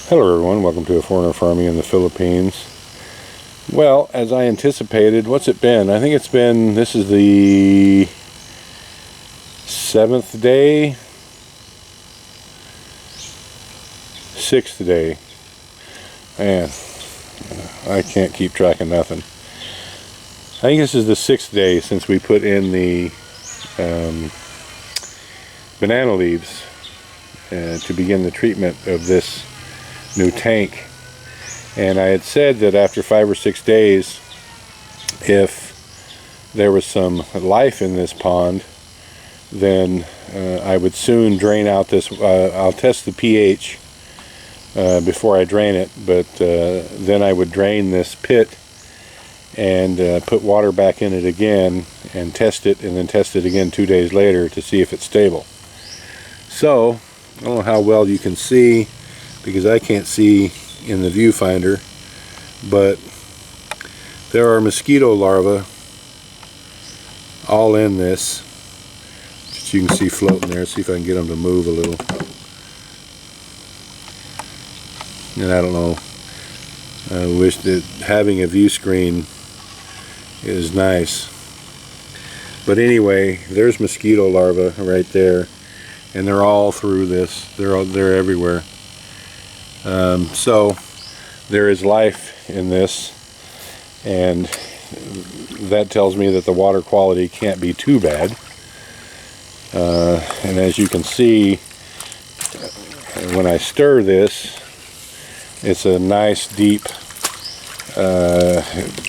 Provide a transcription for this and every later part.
Hello everyone, welcome to A Foreigner Farming in the Philippines. Well, as I anticipated, what's it been? I think it's been, this is the 7th day, 6th day. Man, I can't keep track of nothing. I think this is the 6th day since we put in the banana leaves to begin the treatment of this new tank. And I had said that after 5 or 6 days, if there was some life in this pond, then I would soon drain out this. I'll test the pH before I drain it, but then I would drain this pit and put water back in it again and test it, and then test it again 2 days later to see if it's stable. So I don't know how well you can see, because I can't see in the viewfinder, but there are mosquito larvae all in this, that you can see floating there. See if I can get them to move a little. And I don't know, I wish that having a view screen is nice, but anyway, there's mosquito larvae right there, and they're all through this. They're everywhere. So there is life in this, and that tells me that the water quality can't be too bad. And as you can see, when I stir this, it's a nice deep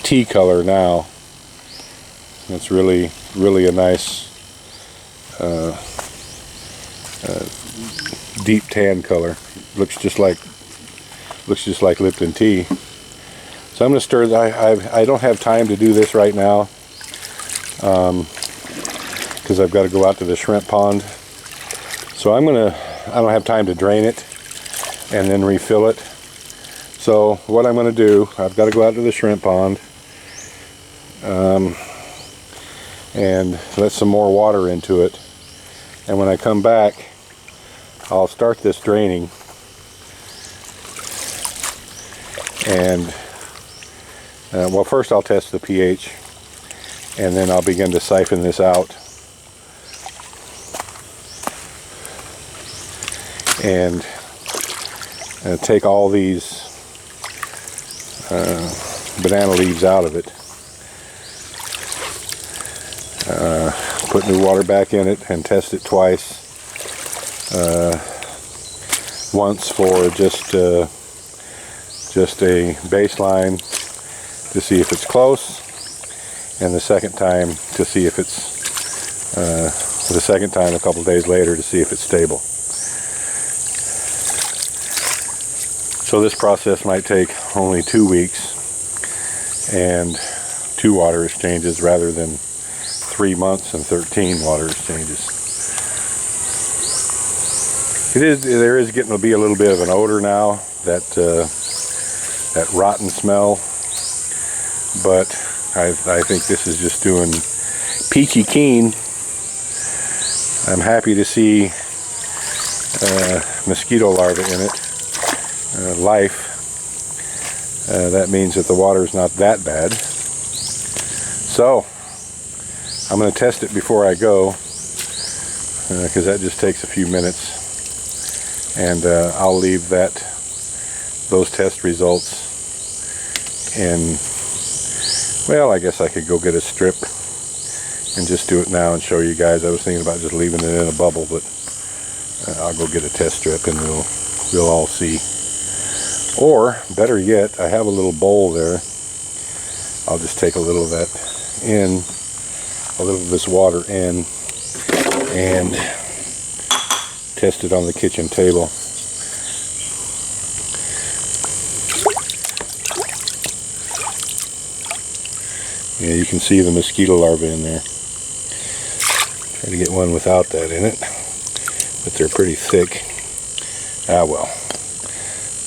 tea color now. It's really a nice deep tan color. Looks just like Lipton tea. So I'm going to stir that. I don't have time to do this right now, because I've got to go out to the shrimp pond. So I don't have time to drain it and then refill it. So what I'm going to do, I've got to go out to the shrimp pond and let some more water into it. And when I come back, I'll start this draining. And well, first I'll test the pH, and then I'll begin to siphon this out. And take all these banana leaves out of it. Put new water back in it and test it twice. Once for just a baseline to see if it's close, and the second time to see if it's a couple days later to see if it's stable. So this process might take only 2 weeks and 2 water exchanges rather than 3 months and 13 water exchanges. There is getting to be a little bit of an odor now, that rotten smell, but I think this is just doing peachy keen. I'm happy to see mosquito larvae in it, life. That means that the water is not that bad. So I'm going to test it before I go, because that just takes a few minutes, and I'll leave those test results in, well, I guess I could go get a strip and just do it now and show you guys. I was thinking about just leaving it in a bubble, but I'll go get a test strip and we'll all see. Or better yet, I have a little bowl there. I'll just take a little of that in, a little of this water in, and test it on the kitchen table. Yeah, you can see the mosquito larvae in there. Try to get one without that in it, but they're pretty thick. Ah well,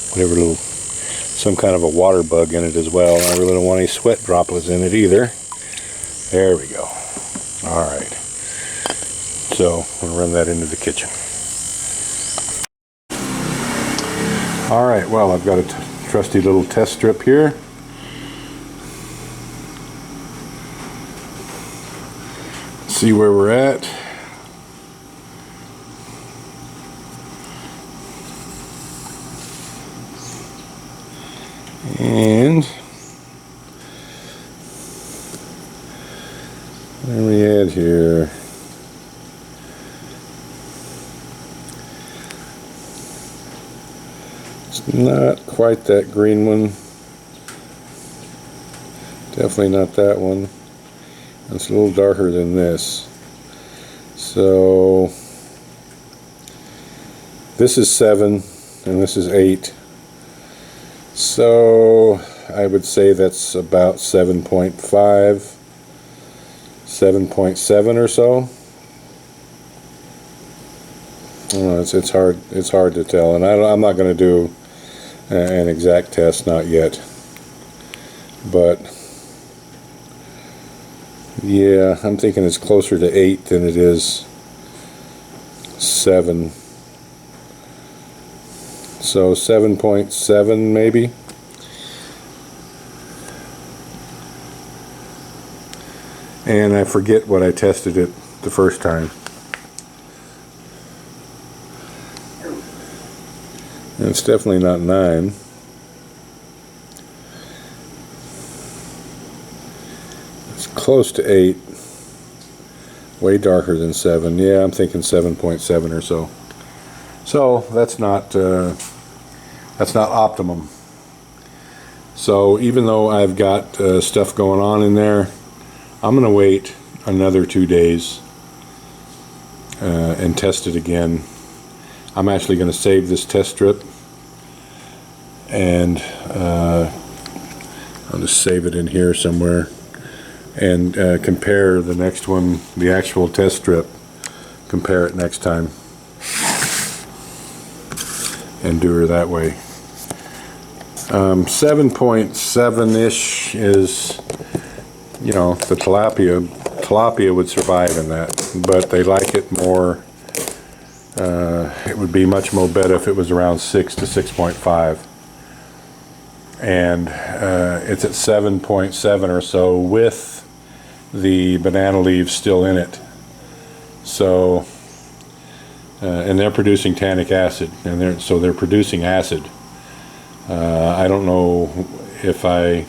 whatever, little, some kind of a water bug in it as well. I really don't want any sweat droplets in it either. There we go. All right, so I'm gonna run that into the kitchen. Alright, well, I've got a trusty little test strip here. See where we're at. And what do we add here? It's not quite that green one. Definitely not that one. It's a little darker than this. So this is 7 and this is 8. So I would say that's about 7.5, 7.7 or so. I don't know, it's hard to tell, and I'm not going to do an exact test, not yet. But yeah, I'm thinking it's closer to 8 than it is 7. So 7.7 maybe. And I forget what I tested it the first time. And it's definitely not 9. It's close to 8. Way darker than 7. Yeah, I'm thinking 7.7 or so. So that's not optimum. So even though I've got stuff going on in there, I'm going to wait another 2 days and test it again. I'm actually going to save this test strip, and I'll just save it in here somewhere and compare the next one, the actual test strip, compare it next time and do her that way. 7.7-ish is, you know, the tilapia. Tilapia would survive in that, but they like it more. It would be much more better if it was around 6 to 6.5. And it's at 7.7 or so with the banana leaves still in it. So, and they're producing tannic acid, and they're producing acid. I don't know if I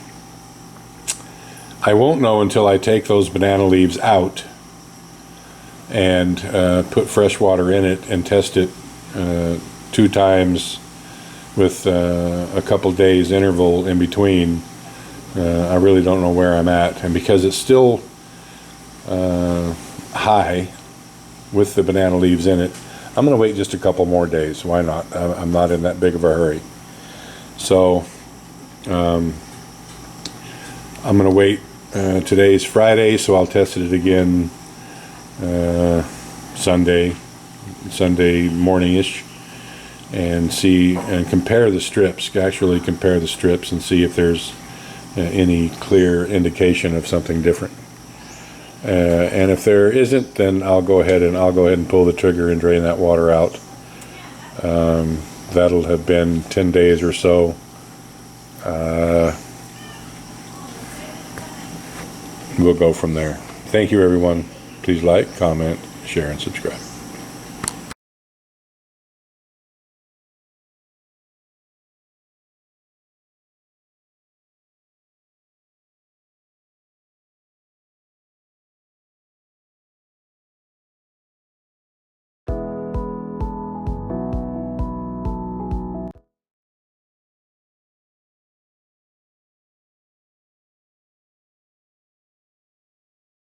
won't know until I take those banana leaves out and put fresh water in it and test it 2 times with a couple days interval in between. I really don't know where I'm at, and because it's still high with the banana leaves in it, I'm going to wait just a couple more days. Why not? I'm not in that big of a hurry. So I'm going to wait. Today's Friday, so I'll test it again Sunday morning-ish, and see and compare the strips. Actually compare the strips and see if there's any clear indication of something different. And if there isn't, then I'll go ahead and pull the trigger and drain that water out. That'll have been 10 days or so. We'll go from there. Thank you, everyone. Please like, comment, share, and subscribe.